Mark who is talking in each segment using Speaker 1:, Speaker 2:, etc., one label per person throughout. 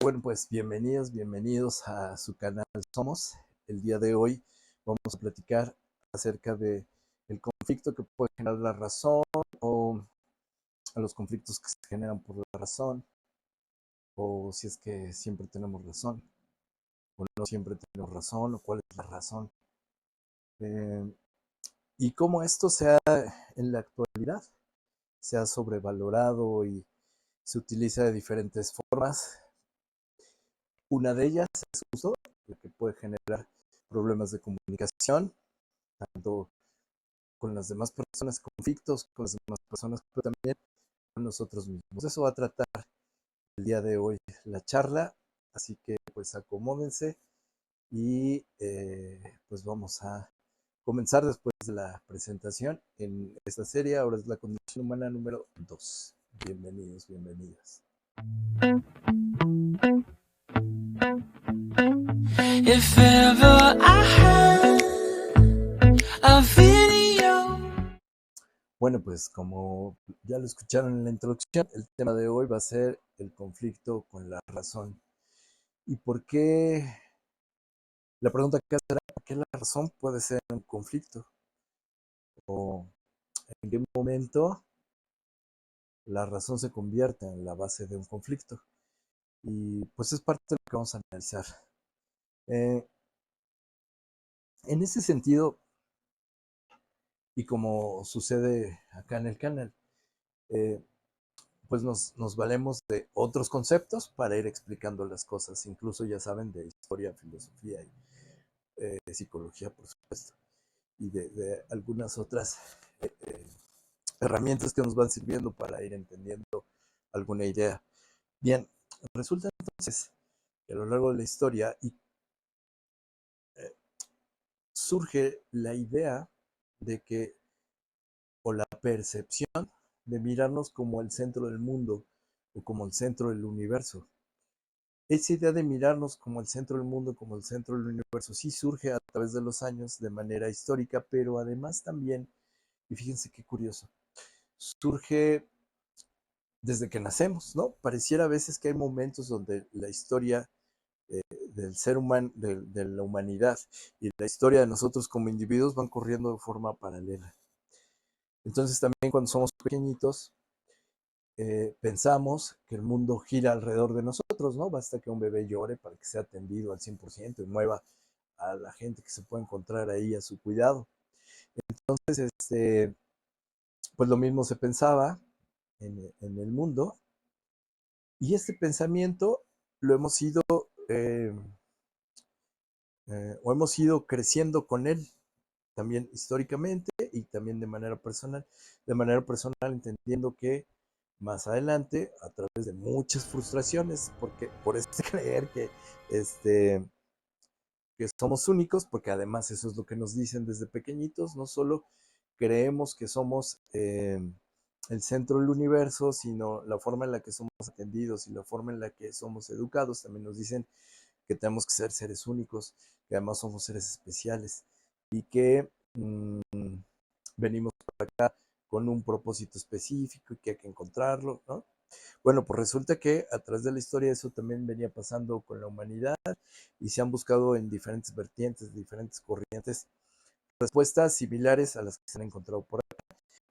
Speaker 1: Bueno, pues bienvenidos a su canal Somos. El día de hoy vamos a platicar acerca de el conflicto que puede generar la razón o a los conflictos que se generan por la razón o si es que siempre tenemos razón o no siempre tenemos razón o cuál es la razón. Eh, y cómo esto en la actualidad se ha sobrevalorado y se utiliza de diferentes formas. Una de ellas es justo lo que puede generar problemas de comunicación, tanto con las demás personas, conflictos con las demás personas, pero también con nosotros mismos. De eso va a tratar el día de hoy la charla, así que pues acomódense y pues vamos a comenzar después de la presentación en esta serie. Ahora es la condición humana número 2. Bienvenidos, bienvenidas. If ever I had a video. Bueno, pues como ya lo escucharon en la introducción, el tema de hoy va a ser el conflicto con la razón. ¿Y por qué? La pregunta que será, ¿por qué la razón puede ser un conflicto? ¿O en qué momento la razón se convierte en la base de un conflicto? Y pues es parte de lo que vamos a analizar. En ese sentido, y como sucede acá en el canal, pues nos valemos de otros conceptos para ir explicando las cosas, incluso ya saben, de historia, filosofía y psicología, por supuesto, y de algunas otras herramientas que nos van sirviendo para ir entendiendo alguna idea. Bien, resulta entonces que a lo largo de la historia surge la idea de que, o la percepción de mirarnos como el centro del mundo o como el centro del universo. Esa idea de mirarnos como el centro del mundo, como el centro del universo, sí surge a través de los años de manera histórica, pero además también, y fíjense qué curioso, surge desde que nacemos, ¿no? Pareciera a veces que hay momentos donde la historia del ser humano, de la humanidad y la historia de nosotros como individuos van corriendo de forma paralela. Entonces también cuando somos pequeñitos, pensamos que el mundo gira alrededor de nosotros, ¿no? Basta que un bebé llore para que sea atendido al 100% y mueva a la gente que se puede encontrar ahí a su cuidado. Entonces, pues lo mismo se pensaba en el mundo y este pensamiento lo hemos ido, eh, o hemos ido creciendo con él también históricamente y también de manera personal entendiendo que más adelante, a través de muchas frustraciones, porque por eso creer este, que somos únicos, porque además eso es lo que nos dicen desde pequeñitos, no solo creemos que somos el centro del universo, sino la forma en la que somos atendidos y la forma en la que somos educados, también nos dicen que tenemos que ser seres únicos, que además somos seres especiales y que venimos por acá con un propósito específico y que hay que encontrarlo, ¿no? Bueno, pues resulta que a través de la historia eso también venía pasando con la humanidad y se han buscado en diferentes vertientes, diferentes corrientes, respuestas similares a las que se han encontrado por acá.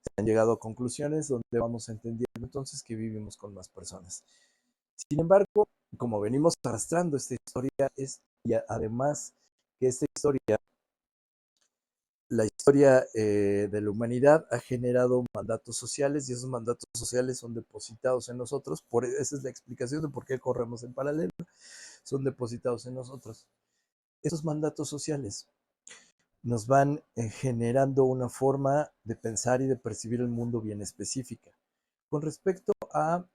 Speaker 1: Se han llegado a conclusiones donde vamos entendiendo entonces que vivimos con más personas. Sin embargo, como venimos arrastrando esta historia, y además que esta historia, la historia de la humanidad ha generado mandatos sociales y esos mandatos sociales son depositados en nosotros, esa es la explicación de por qué corremos en paralelo, son depositados en nosotros. Esos mandatos sociales nos van generando una forma de pensar y de percibir el mundo bien específica. Con respecto a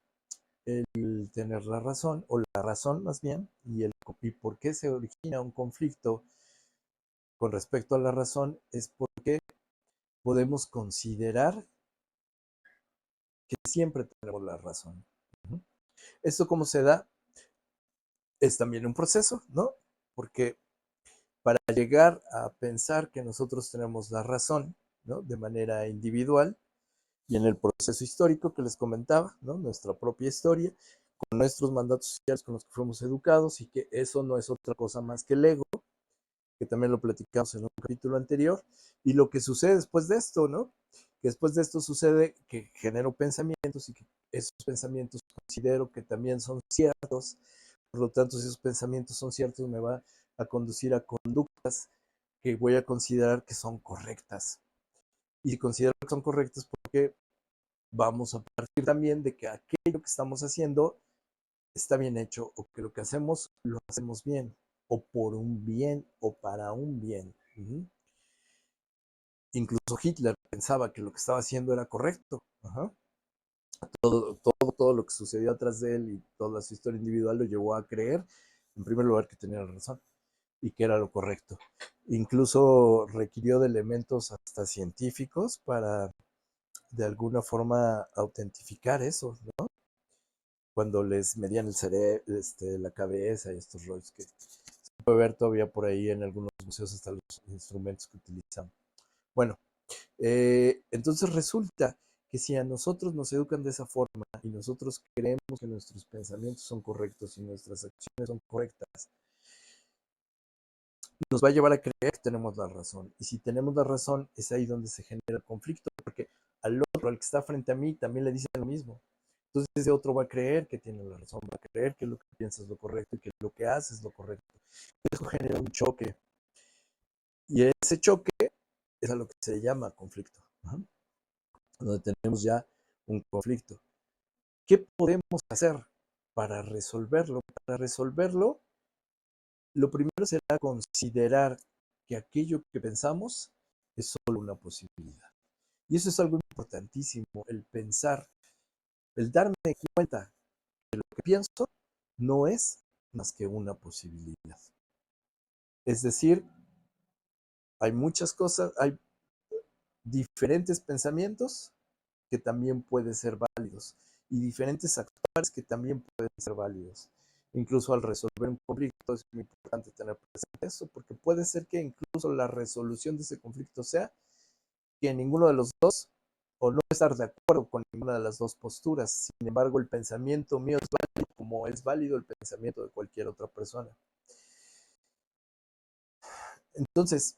Speaker 1: el tener la razón, o la razón más bien, y por qué se origina un conflicto con respecto a la razón, es porque podemos considerar que siempre tenemos la razón. ¿Esto cómo se da? Es también un proceso, ¿no? Porque para llegar a pensar que nosotros tenemos la razón, ¿no? De manera individual y en el proceso histórico que les comentaba, ¿no? Nuestra propia historia, nuestros mandatos sociales con los que fuimos educados y que eso no es otra cosa más que el ego, que también lo platicamos en un capítulo anterior, y lo que sucede después de esto, ¿no? Que después de esto sucede que genero pensamientos y que esos pensamientos considero que también son ciertos, por lo tanto, si esos pensamientos son ciertos, me va a conducir a conductas que voy a considerar que son correctas. Y considero que son correctas porque vamos a partir también de que aquello que estamos haciendo está bien hecho o que lo que hacemos lo hacemos bien o por un bien o para un bien. Incluso Hitler pensaba que lo que estaba haciendo era correcto. Ajá. Todo lo que sucedió atrás de él y toda su historia individual lo llevó a creer, en primer lugar, que tenía la razón y que era lo correcto. Incluso requirió de elementos hasta científicos para de alguna forma autentificar eso, ¿no? Cuando les medían el cerebro, la cabeza y estos rollos que se puede ver todavía por ahí en algunos museos hasta los instrumentos que utilizan. Bueno, entonces resulta que si a nosotros nos educan de esa forma y nosotros creemos que nuestros pensamientos son correctos y nuestras acciones son correctas, nos va a llevar a creer que tenemos la razón. Y si tenemos la razón, es ahí donde se genera el conflicto, porque al otro, al que está frente a mí, también le dicen lo mismo. Entonces ese otro va a creer que tiene la razón, va a creer que lo que piensa es lo correcto y que lo que hace es lo correcto. Eso genera un choque. Y ese choque es a lo que se llama conflicto. Ajá. Donde tenemos ya un conflicto. ¿Qué podemos hacer para resolverlo? Para resolverlo, lo primero será considerar que aquello que pensamos es solo una posibilidad. Y eso es algo importantísimo, el pensar, el darme cuenta que lo que pienso no es más que una posibilidad. Es decir, hay muchas cosas, hay diferentes pensamientos que también pueden ser válidos y diferentes actuales que también pueden ser válidos. Incluso al resolver un conflicto es muy importante tener presente eso, porque puede ser que incluso la resolución de ese conflicto sea que ninguno de los dos o no estar de acuerdo con ninguna de las dos posturas. Sin embargo, el pensamiento mío es válido como es válido el pensamiento de cualquier otra persona. Entonces,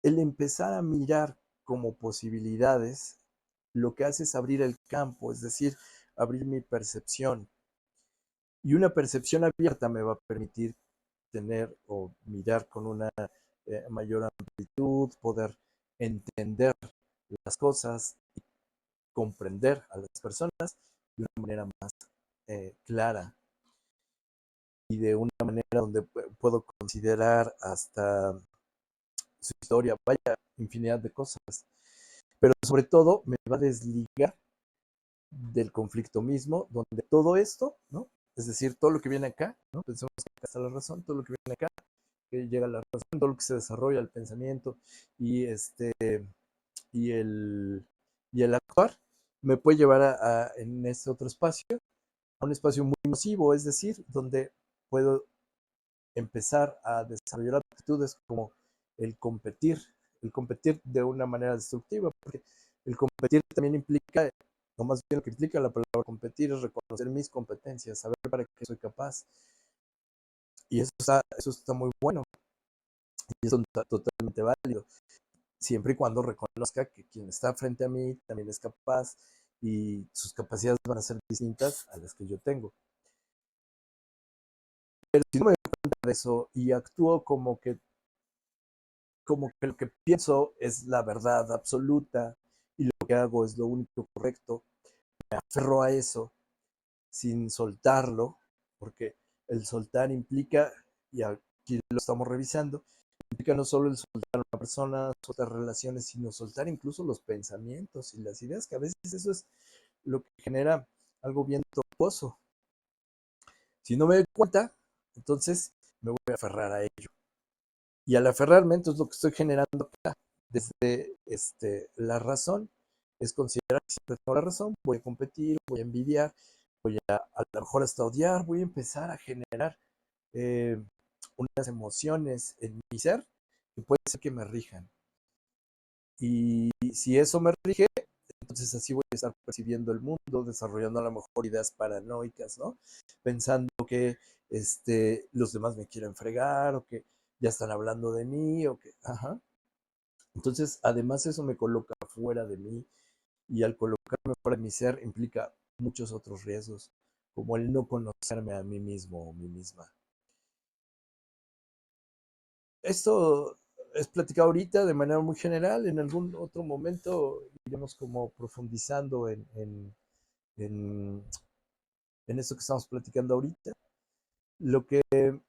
Speaker 1: el empezar a mirar como posibilidades, lo que hace es abrir el campo, es decir, abrir mi percepción. Y una percepción abierta me va a permitir tener o mirar con una mayor amplitud, poder entender las cosas, comprender a las personas de una manera más clara y de una manera donde puedo considerar hasta su historia, vaya, infinidad de cosas. Pero sobre todo me va a desligar del conflicto mismo, donde todo esto, ¿no? Es decir, todo lo que viene acá, ¿no? Pensemos que acá está la razón, todo lo que viene acá, que llega a la razón, todo lo que se desarrolla, el pensamiento y y el, y el actuar, me puede llevar en este otro espacio, a un espacio muy nocivo, es decir, donde puedo empezar a desarrollar actitudes como el competir de una manera destructiva, porque el competir también implica, o más bien lo que implica la palabra competir es reconocer mis competencias, saber para qué soy capaz. Y eso está muy bueno y eso está totalmente válido, siempre y cuando reconozca que quien está frente a mí también es capaz y sus capacidades van a ser distintas a las que yo tengo. Pero si no me doy cuenta de eso y actúo como que lo que pienso es la verdad absoluta y lo que hago es lo único correcto, me aferro a eso sin soltarlo, porque el soltar implica, y aquí lo estamos revisando, implica no solo el soltar a una persona, soltar relaciones, sino soltar incluso los pensamientos y las ideas, que a veces eso es lo que genera algo bien tortuoso. Si no me doy cuenta, entonces me voy a aferrar a ello. Y al aferrarme, entonces lo que estoy generando acá, desde la razón, es considerar que siempre tengo la razón, voy a competir, voy a envidiar, voy a lo mejor hasta odiar, voy a empezar a generar eh, unas emociones en mi ser que puede ser que me rijan. Y si eso me rige, entonces así voy a estar percibiendo el mundo, desarrollando a lo mejor ideas paranoicas, ¿no? Pensando que los demás me quieren fregar o que ya están hablando de mí o que, ajá. Entonces, además eso me coloca fuera de mí y al colocarme fuera de mi ser implica muchos otros riesgos, como el no conocerme a mí mismo o mí misma. Esto es platicado ahorita de manera muy general, en algún otro momento iremos como profundizando en, en esto que estamos platicando ahorita. Lo que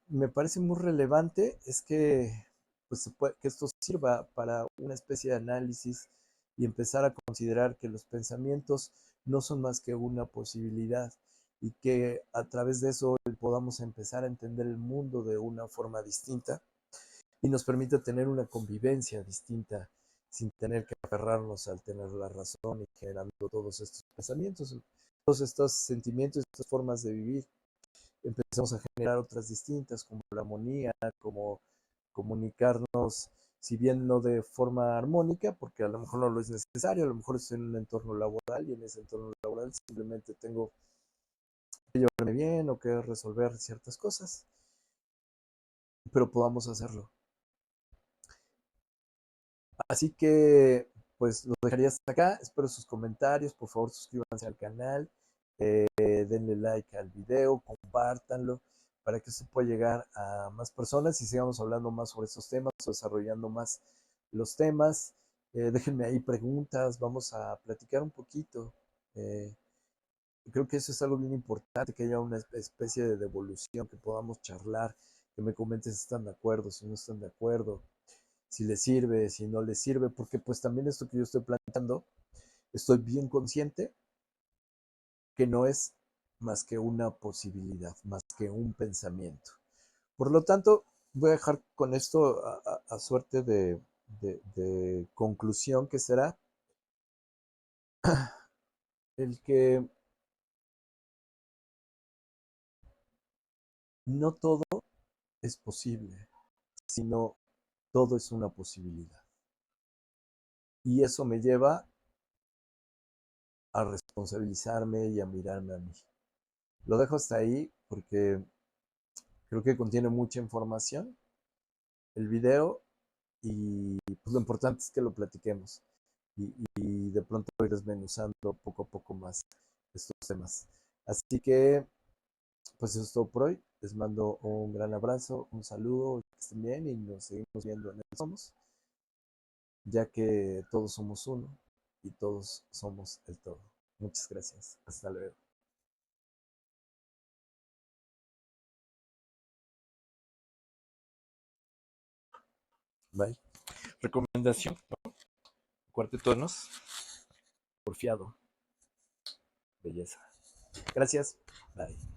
Speaker 1: me parece muy relevante es que, pues, que esto sirva para una especie de análisis y empezar a considerar que los pensamientos no son más que una posibilidad y que a través de eso podamos empezar a entender el mundo de una forma distinta y nos permite tener una convivencia distinta sin tener que aferrarnos al tener la razón y generando todos estos pensamientos, todos estos sentimientos, estas formas de vivir. Empezamos a generar otras distintas, como la armonía, como comunicarnos, si bien no de forma armónica, porque a lo mejor no lo es necesario, a lo mejor estoy en un entorno laboral y en ese entorno laboral simplemente tengo que llevarme bien o que resolver ciertas cosas, pero podamos hacerlo. Así que, pues lo dejaría hasta acá. Espero sus comentarios. Por favor, suscríbanse al canal. Denle like al video, compártanlo para que se pueda llegar a más personas y sigamos hablando más sobre estos temas, desarrollando más los temas. Déjenme ahí preguntas, vamos a platicar un poquito. Eh, Creo que eso es algo bien importante, que haya una especie de devolución, que podamos charlar, que me comenten si están de acuerdo, si no están de acuerdo, si les sirve, si no les sirve, porque pues también esto que yo estoy planteando, estoy bien consciente que no es más que una posibilidad, más que un pensamiento. Por lo tanto, voy a dejar con esto a suerte de conclusión, que será el que no todo es posible, sino todo es una posibilidad. Y eso me lleva a responsabilizarme y a mirarme a mí. Lo dejo hasta ahí porque creo que contiene mucha información el video y pues lo importante es que lo platiquemos y de pronto ir desmenuzando poco a poco más estos temas. Así que pues eso es todo por hoy. Les mando un gran abrazo, un saludo, que estén bien y nos seguimos viendo en el Somos, ya que todos somos uno y todos somos el todo. Muchas gracias. Hasta luego. Bye. Recomendación, ¿no? Cuarteto de Nos, Porfiado. Belleza. Gracias. Bye.